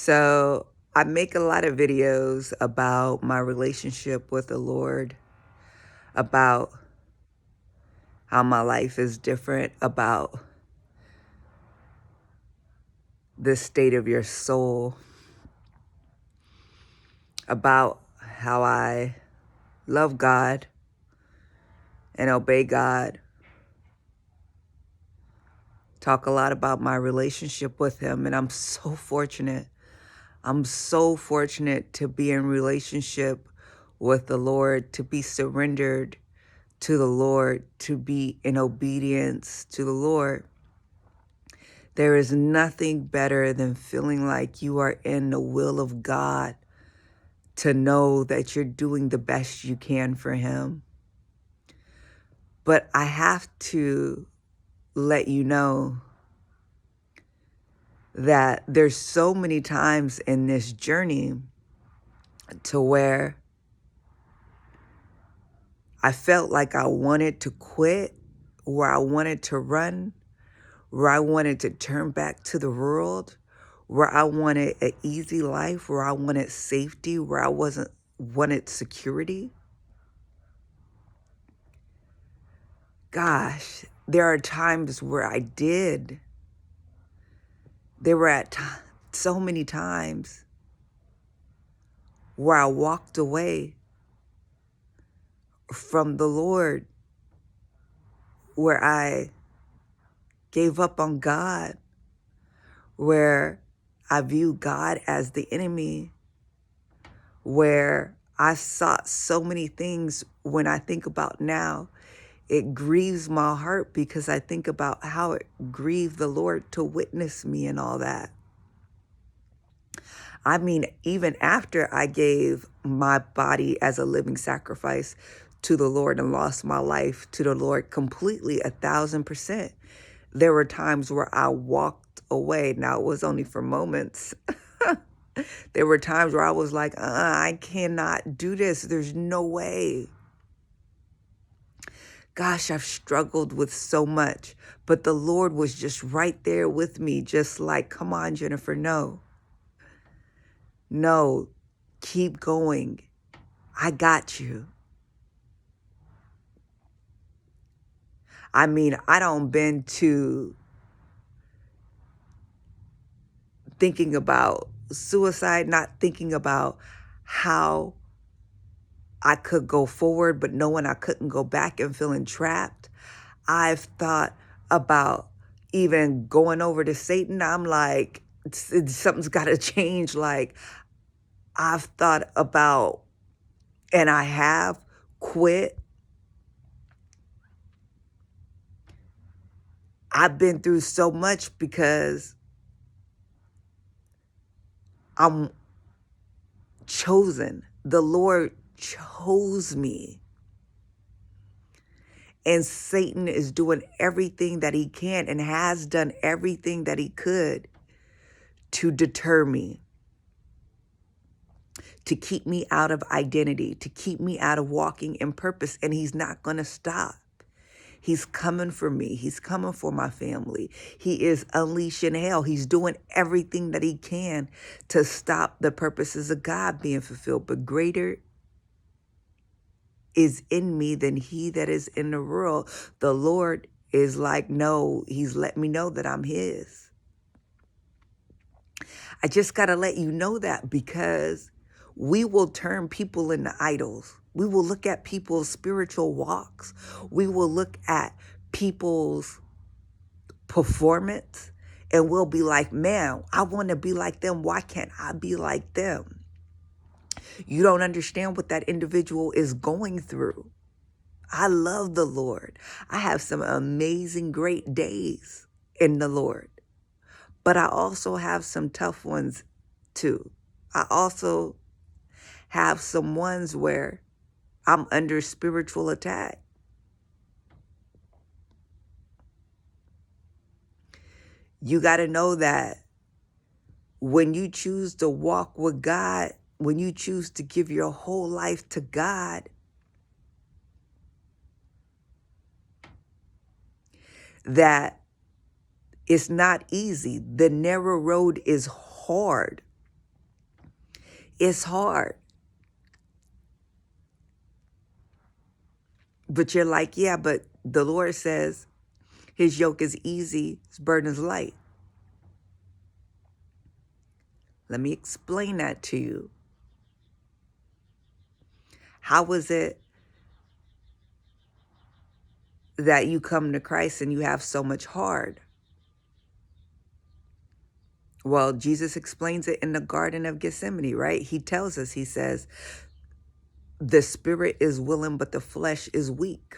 So I make a lot of videos about my relationship with the Lord, about how my life is different, about the state of your soul, about how I love God and obey God. Talk a lot about my relationship with Him, and I'm so fortunate. I'm so fortunate to be in relationship with the Lord, to be surrendered to the Lord, to be in obedience to the Lord. There is nothing better than feeling like you are in the will of God, to know that you're doing the best you can for Him. But I have to let you know that there's so many times in this journey to where I felt like I wanted to quit, where I wanted to run, where I wanted to turn back to the world, where I wanted an easy life, where I wanted safety, where I wanted security. Gosh, there are times where I did. There were so many times where I walked away from the Lord, where I gave up on God, where I viewed God as the enemy, where I sought so many things. When I think about now, it grieves my heart because I think about how it grieved the Lord to witness me and all that. I mean, even after I gave my body as a living sacrifice to the Lord and lost my life to the Lord completely, 1,000%, there were times where I walked away. Now, it was only for moments. There were times where I was like, I cannot do this. There's no way. Gosh, I've struggled with so much, but the Lord was just right there with me, just like, come on, Jennifer, no, keep going. I got you. I mean, I don't been to thinking about suicide, not thinking about how I could go forward, but knowing I couldn't go back and feeling trapped. I've thought about even going over to Satan. I'm like, something's got to change. Like, I've thought about, and I have quit. I've been through so much because I'm chosen. The Lord chose me. And Satan is doing everything that he can and has done everything that he could to deter me, to keep me out of identity, to keep me out of walking in purpose. And he's not going to stop. He's coming for me. He's coming for my family. He is unleashing hell. He's doing everything that he can to stop the purposes of God being fulfilled. But greater is in me than he that is in the world. The Lord is like, no, he's let me know that I'm his. I just got to let you know that, because we will turn people into idols. We will look at people's spiritual walks. We will look at people's performance, and we'll be like, man, I want to be like them. Why can't I be like them? You don't understand what that individual is going through. I love the Lord. I have some amazing, great days in the Lord. But I also have some tough ones too. I also have some ones where I'm under spiritual attack. You got to know that when you choose to walk with God, when you choose to give your whole life to God, that it's not easy. The narrow road is hard. It's hard. But you're like, yeah, but the Lord says his yoke is easy, his burden is light. Let me explain that to you. How is it that you come to Christ and you have so much hard? Well, Jesus explains it in the Garden of Gethsemane, right? He tells us, he says, the spirit is willing, but the flesh is weak.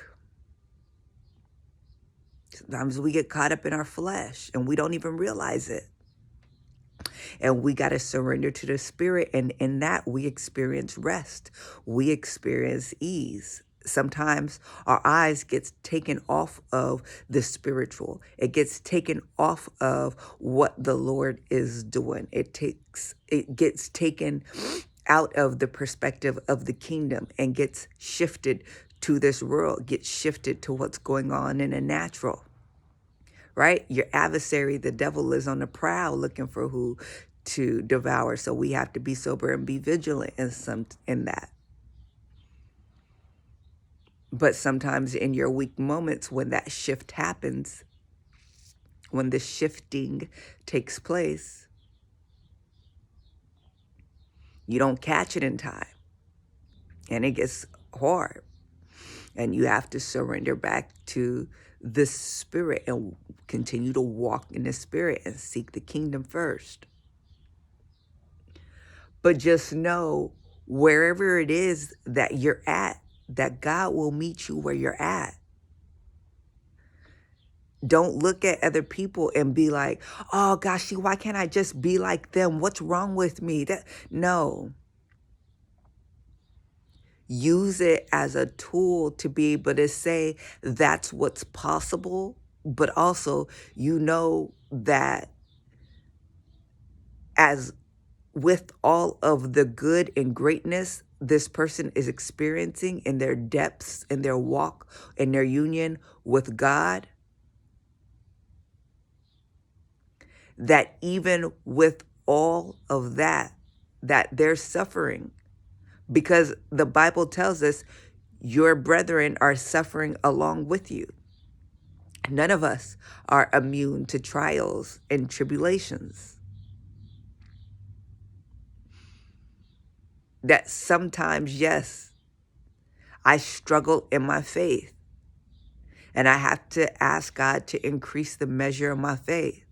Sometimes we get caught up in our flesh and we don't even realize it. And we got to surrender to the spirit. And in that, we experience rest. We experience ease. Sometimes our eyes gets taken off of the spiritual. It gets taken off of what the Lord is doing. It gets taken out of the perspective of the kingdom and gets shifted to this world, gets shifted to what's going on in the natural. Right? Your adversary, the devil, is on the prowl looking for who to devour. So we have to be sober and be vigilant in that. But sometimes in your weak moments, when that shift happens, when the shifting takes place, you don't catch it in time. And it gets hard. And you have to surrender back to the spirit and continue to walk in the spirit and seek the kingdom first. But just know, wherever it is that you're at, that God will meet you where you're at. Don't look at other people and be like, oh gosh, why can't I just be like them? What's wrong with me? No. Use it as a tool to be able to say that's what's possible, but also you know that as with all of the good and greatness this person is experiencing in their depths, in their walk, in their union with God, that even with all of that they're suffering, because the Bible tells us your brethren are suffering along with you. None of us are immune to trials and tribulations. That sometimes, yes, I struggle in my faith. And I have to ask God to increase the measure of my faith.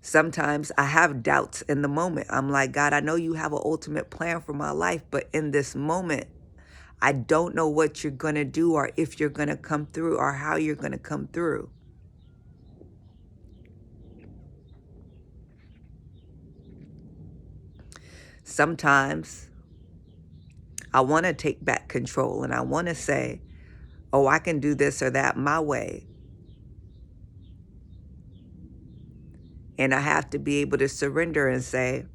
Sometimes I have doubts in the moment. I'm like, God, I know you have an ultimate plan for my life, but in this moment, I don't know what you're going to do or if you're going to come through or how you're going to come through. Sometimes I want to take back control and I want to say, oh, I can do this or that my way. And I have to be able to surrender and say,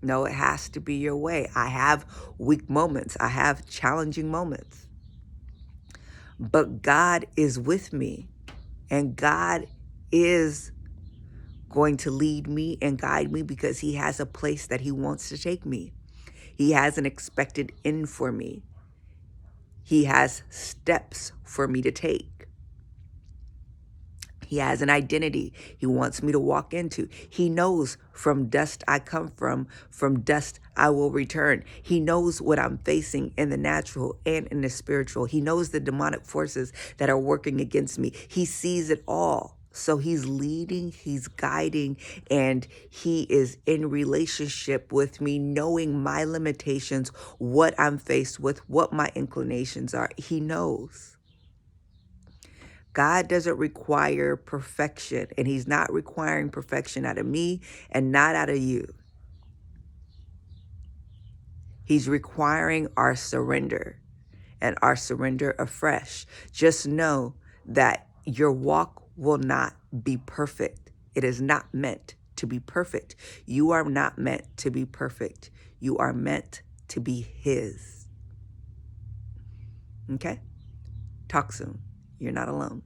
no, it has to be your way. I have weak moments. I have challenging moments. But God is with me, and God is going to lead me and guide me because he has a place that he wants to take me. He has an expected end for me. He has steps for me to take. He has an identity he wants me to walk into. He knows from dust I come from dust I will return. He knows what I'm facing in the natural and in the spiritual. He knows the demonic forces that are working against me. He sees it all. So he's leading, he's guiding, and he is in relationship with me, knowing my limitations, what I'm faced with, what my inclinations are. He knows. God doesn't require perfection, and he's not requiring perfection out of me and not out of you. He's requiring our surrender and our surrender afresh. Just know that your walk will not be perfect. It is not meant to be perfect. You are not meant to be perfect. You are meant to be his. Okay? Talk soon. You're not alone.